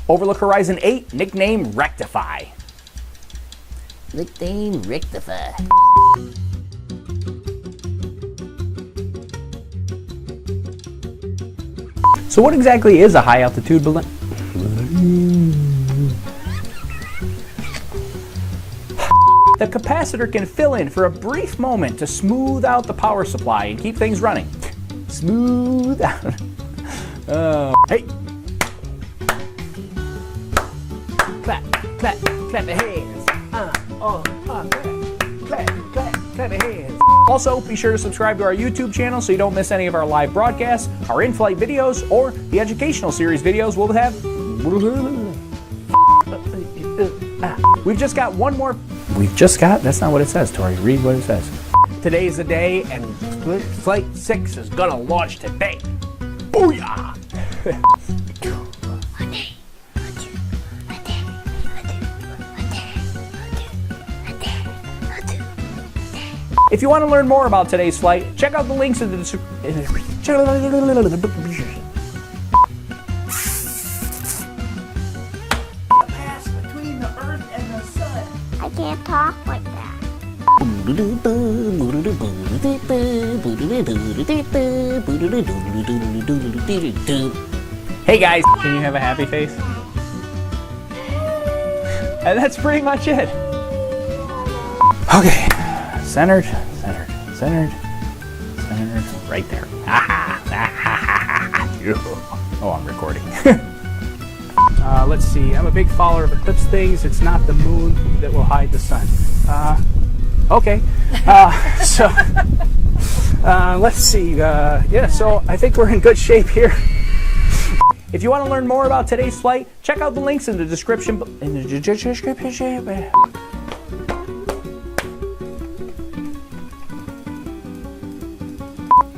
Overlook Horizon 8, nickname Rectify. Nickname Rectify. So what exactly is a high altitude balloon? The capacitor can fill in for a brief moment to smooth out the power supply and keep things running. Smooth out. Hey. Clap, clap, clap your hands. Clap your hands. Also, be sure to subscribe to our YouTube channel so you don't miss any of our live broadcasts, our in-flight videos, or the educational series videos we'll have. We've just got one more. That's not what it says, Tori. Read what it says. Today's the day, and Flight 6 is gonna launch today. Booyah! If you want to learn more about today's flight, check out the links in the description. Pass between the Earth and the Sun. I can't talk like that. Hey guys, can you have a happy face? And that's pretty much it. Okay. Centered, right there. Oh, I'm recording. Let's see. I'm a big follower of eclipse things. It's not the moon that will hide the sun. Okay. Let's see. Yeah, so I think we're in good shape here. If you want to learn more about today's flight, check out the links in the description.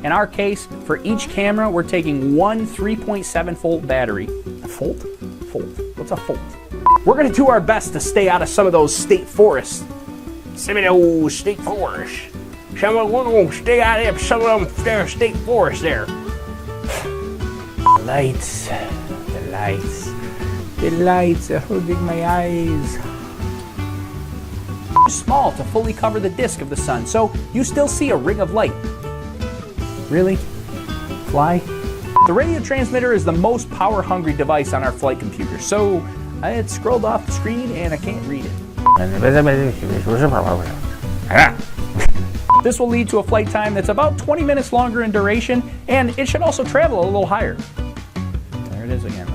In our case, for each camera, we're taking one 3.7 volt battery. A volt? Volt. What's a volt? We're gonna do our best to stay out of some of those state forests. Some of those state forests. We're gonna stay out of some of them there state forests there. The lights are hurting my eyes. Too small to fully cover the disk of the sun, so you still see a ring of light. Really? Fly? The radio transmitter is the most power-hungry device on our flight computer, so it scrolled off the screen and I can't read it. This will lead to a flight time that's about 20 minutes longer in duration, and it should also travel a little higher. There it is again.